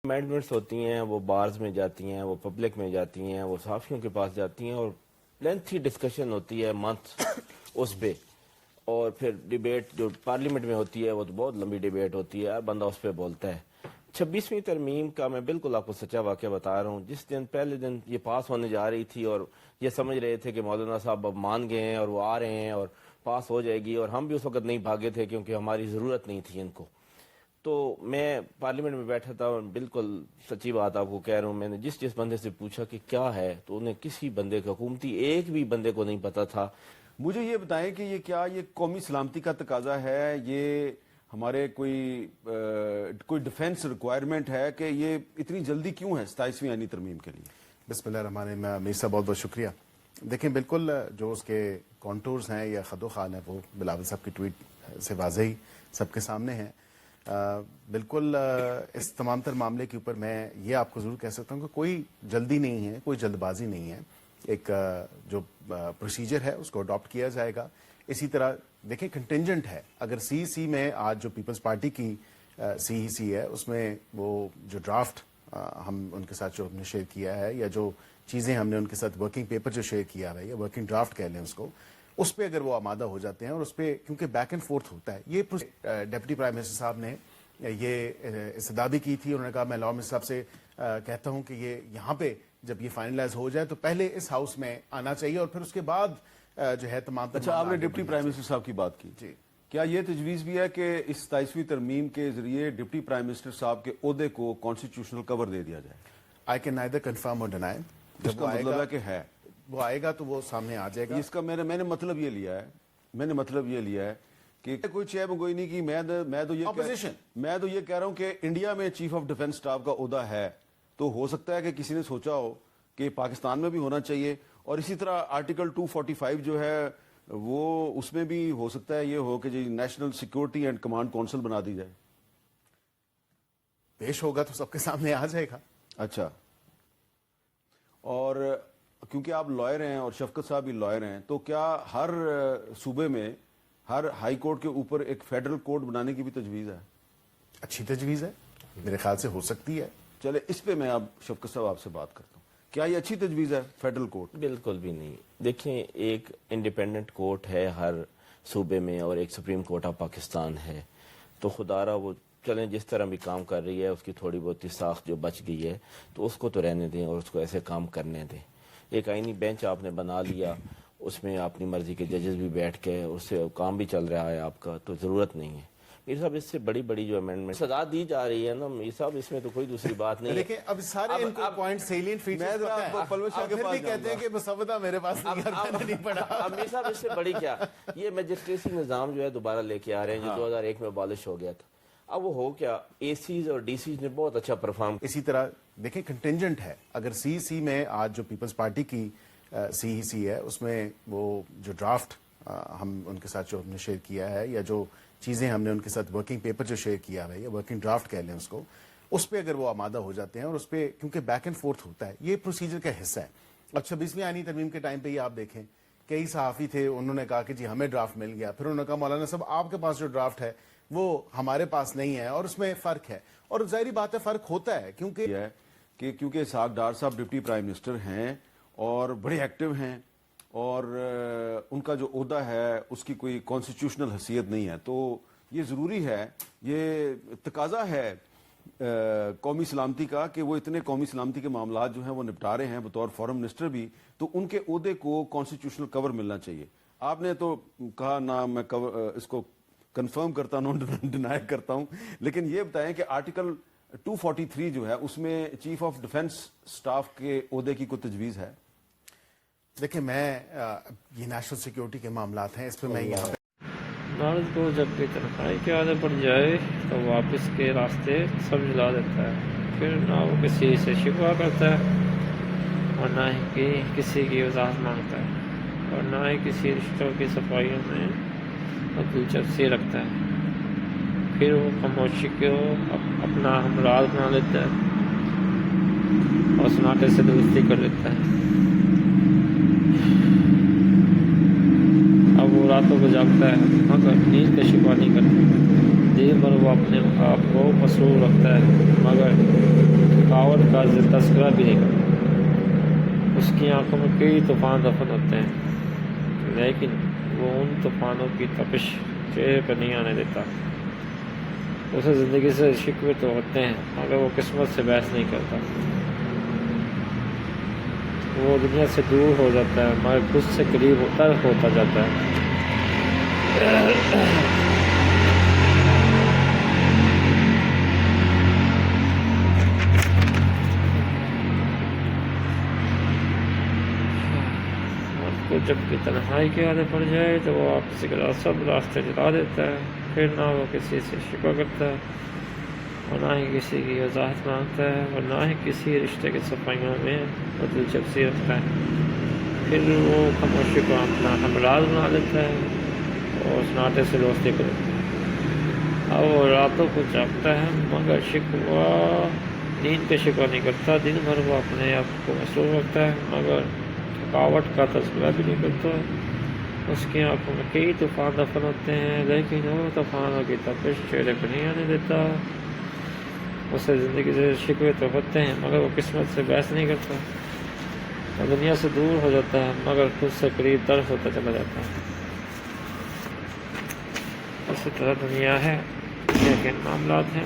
Amendments ہوتی ہیں وہ بارز میں جاتی ہیں، وہ پبلک میں جاتی ہیں، وہ صحافیوں کے پاس جاتی ہیں اور لینتھی ڈسکشن ہوتی ہے منتھ اس پہ، اور پھر ڈیبیٹ جو پارلیمنٹ میں ہوتی ہے وہ تو بہت لمبی ڈیبیٹ ہوتی ہے، ہر بندہ اس پہ بولتا ہے۔ 26ویں ترمیم کا میں بالکل آپ کو سچا واقعہ بتا رہا ہوں، جس دن پہلے دن یہ پاس ہونے جا رہی تھی اور یہ سمجھ رہے تھے کہ مولانا صاحب اب مان گئے ہیں اور وہ آ رہے ہیں اور پاس ہو جائے گی، اور ہم بھی اس وقت نہیں بھاگے تھے کیونکہ ہماری ضرورت نہیں تھی ان کو، تو میں پارلیمنٹ میں بیٹھا تھا اور بالکل سچی بات آپ کو کہہ رہا ہوں، میں نے جس بندے سے پوچھا کہ کیا ہے تو انہیں کسی بندے کا، حکومتی ایک بھی بندے کو نہیں پتا تھا۔ مجھے یہ بتائیں کہ یہ قومی سلامتی کا تقاضا ہے، یہ ہمارے کوئی ڈیفنس ریکوائرمنٹ ہے کہ یہ اتنی جلدی کیوں ہے 27ویں آئینی ترمیم کے لیے؟ بسم اللہ الرحمن الرحیم۔ امیر صاحب بہت بہت شکریہ۔ دیکھیں بالکل جو اس کے کانٹورز ہیں یا خد و خال ہیں وہ بلاول صاحب کی ٹویٹ سے واضح ہی سب کے سامنے ہیں۔ بالکل اس تمام تر معاملے کے اوپر میں یہ آپ کو ضرور کہہ سکتا ہوں کہ کوئی جلدی نہیں ہے، کوئی جلد بازی نہیں ہے، ایک جو پروسیجر ہے اس کو اڈاپٹ کیا جائے گا۔ اسی طرح دیکھیں کنٹینجنٹ ہے، اگر سی میں آج جو پیپلز پارٹی کی سی ہے اس میں وہ جو ڈرافٹ ہم ان کے ساتھ جو ہم نے شیئر کیا ہے یا جو چیزیں ہم نے ان کے ساتھ ورکنگ پیپر جو شیئر کیا ہے یا ورکنگ ڈرافٹ کہہ لیں اس پہ اگر وہ آمادہ ہو جاتے ہیں اور اس پہ کیونکہ بیک اینڈ فورتھ ہوتا ہے، یہ ڈپٹی پرائم منسٹر صاحب نے یہ استدعا بھی کی تھی، انہوں نے کہا میں لاء منسٹر صاحب سے کہتا ہوں کہ یہ یہاں پہ جب یہ فائنلائز ہو جائے تو پہلے اس ہاؤس میں آنا چاہیے اور پھر اس کے بعد جو ہے تمام۔ اچھا، آپ نے ڈپٹی پرائم منسٹر صاحب کی بات کی، جی کیا یہ تجویز بھی ہے کہ اس 27ویں ترمیم کے ذریعے ڈپٹی پرائم منسٹر صاحب کے عہدے کو کانسٹیٹیوشنل کور دے دیا جائے؟ آئی کین نائدر کنفرم اور ڈینائی۔ اس کا مطلب ہے کہ ہے، وہ آئے گا تو وہ سامنے آ جائے گا۔ اس کا میں نے مطلب یہ لیا ہے کہ کوئی چیب گوئی نہیں کی میں تو یہ کہہ رہا ہوں کہ انڈیا میں چیف آف ڈیفنس اسٹاف کا عہدہ ہے، تو ہو سکتا ہے کہ کسی نے سوچا ہو کہ پاکستان میں بھی ہونا چاہیے، اور اسی طرح آرٹیکل 245 جو ہے وہ اس میں بھی ہو سکتا ہے یہ ہو کہ جی national security and command council بنا دی جائے۔ پیش ہوگا تو سب کے سامنے آ جائے گا۔ اچھا، اور کیونکہ آپ لائر ہیں اور شفقت صاحب بھی لائر ہیں، تو کیا ہر صوبے میں ہر ہائی کورٹ کے اوپر ایک فیڈرل کورٹ بنانے کی بھی تجویز ہے؟ اچھی تجویز ہے، میرے خیال سے ہو سکتی ہے۔ چلے اس پہ میں اب شفقت صاحب آپ سے بات کرتا ہوں، کیا یہ اچھی تجویز ہے فیڈرل کورٹ؟ بالکل بھی نہیں۔ دیکھیں، ایک انڈیپینڈنٹ کورٹ ہے ہر صوبے میں اور ایک سپریم کورٹ آف پاکستان ہے، تو خدا را وہ چلیں جس طرح بھی کام کر رہی ہے، اس کی تھوڑی بہت ساخت جو بچ گئی ہے تو اس کو تو رہنے دیں اور اس کو ایسے کام کرنے دیں۔ ایک آئینی بینچ آپ نے بنا لیا، اس میں اپنی مرضی کے ججز بھی بیٹھ کے اس سے کام بھی چل رہا ہے آپ کا، تو ضرورت نہیں ہے۔ میر صاحب اس سے بڑی جو امینڈمنٹ سزا دی جا رہی ہے نا میر صاحب، اس میں تو کوئی دوسری بات نہیں ہے۔ دیکھیں اب سارے ان کو پوائنٹ سیلینٹ فیچرز پھر بھی کہتے ہیں کہ مسودہ میرے پاس نہیں پڑا۔ اب میر صاحب اس سے بڑی کیا، یہ میجسٹریسی نظام جو ہے دوبارہ لے کے آ رہے ہیں جو 2001 میں ابالش ہو گیا تھا۔ اب وہ ہو کیا، اے سیز اور ڈی سیز نے بہت اچھا پرفارم۔ اسی طرح دیکھیں کنٹینجنٹ ہے، اگر سی میں آج جو پیپلز پارٹی کی سی ہے اس میں وہ جو ڈرافٹ ہم ان کے ساتھ جو ہم نے شیئر کیا ہے یا جو چیزیں ہم نے ان کے ساتھ ورکنگ پیپر جو شیئر کیا ہے یا ورکنگ ڈرافٹ کہہ لیں اس پہ اگر وہ آمادہ ہو جاتے ہیں اور اس پہ کیونکہ بیک اینڈ فورتھ ہوتا ہے، یہ پروسیجر کا حصہ ہے۔ اب 26ویں آئینی ترمیم کے ٹائم پہ یہ آپ دیکھیں کئی صحافی تھے، انہوں نے کہا کہ جی ہمیں ڈرافٹ مل گیا، پھر انہوں نے کہا مولانا صاحب آپ کے پاس جو ڈرافٹ ہے وہ ہمارے پاس نہیں ہے، اور اس میں فرق ہے، اور ظاہری بات ہے فرق ہوتا ہے کیونکہ اسحاق ڈار صاحب ڈپٹی پرائم منسٹر ہیں اور بڑے ایکٹیو ہیں، اور ان کا جو عہدہ ہے اس کی کوئی کانسٹیٹیوشنل حیثیت نہیں ہے، تو یہ ضروری ہے، یہ تقاضا ہے قومی سلامتی کا کہ وہ اتنے قومی سلامتی کے معاملات جو ہیں وہ نپٹا رہے ہیں بطور فارم منسٹر بھی، تو ان کے عہدے کو کانسٹیٹیوشنل کور ملنا چاہیے۔ آپ نے تو کہا نہ میں اس کو کنفرم کرتا ہوں ڈینائی کرتا ہوں، لیکن یہ بتائیں کہ آرٹیکل 243 جو ہے اس میں چیف آف ڈیفنس سٹاف کے عہدے کی کوئی تجویز ہے؟ دیکھیں میں یہ نیشنل سیکیورٹی کے معاملات ہیں، اس پہ میں یہاں مرد کو جب بھی تنخواہی کی عادت پڑ جائے تو واپس کے راستے سب جلا دیتا ہے، پھر نہ وہ کسی سے شکوہ کرتا ہے اور نہ ہی کسی کی وضاحت مانگتا ہے، اور نہ ہی کسی رشتوں کی صفائیوں میں دلچسپی رکھتا ہے، پھر وہ خاموشی کو اپنا ہمراز بنا لیتا ہے اور سناٹے سے دوستی کر لیتا ہے۔ اب وہ راتوں کو جاگتا ہے مگر نیند کا شکوہ نہیں کرتا، دیر بھر وہ اپنے آپ کو مسرور رکھتا ہے مگر کا تذکرہ بھی نہیں کرتا، اس کی آنکھوں میں کئی طوفان دفن ہوتے ہیں، لیکن وہ ان طوفانوں کی تپش چہرے پر نہیں آنے دیتا۔ اسے زندگی سے شکوے تو ہوتے ہیں مگر وہ قسمت سے بحث نہیں کرتا۔ وہ دنیا سے دور ہو جاتا ہے مگر خود سے قریب ہوتا جاتا ہے۔ کو جب بھی تنہائی کے عادت پڑ جائے تو وہ واپسی کے سب راستے جلا دیتا ہے، پھر نہ وہ کسی سے شکوہ کرتا ہے اور نہ ہی کسی کی وضاحت مانگتا ہے اور نہ ہی کسی رشتے کے صفائیوں میں وہ دلچسپی رکھتا ہے۔ پھر وہ خاموشی کو اپنا ہمراز بنا لیتا ہے اور اس ناٹے سے دوستی کو لیتا ہے۔ اب وہ راتوں کو جاگتا ہے مگر شکوہ نیند کا شکوہ نہیں کرتا، دن بھر وہ اپنے آپ کو مصروف رکھتا ہے مگر تھکاوٹ کا تذکرہ بھی نہیں کرتا۔ اس کی آنکھوں میں کئی طوفان دفن ہوتے ہیں لیکن وہ طوفانوں کی تپش چہرے پر نہیں آنے دیتا۔ اسے زندگی سے شکوے تو ہوتے ہیں مگر وہ قسمت سے بحث نہیں کرتا۔ وہ دنیا سے دور ہو جاتا ہے مگر خود سے قریب تر ہوتا چلا جاتا ہے۔ اسی طرح دنیا ہے، دنیا کے معاملات ہیں۔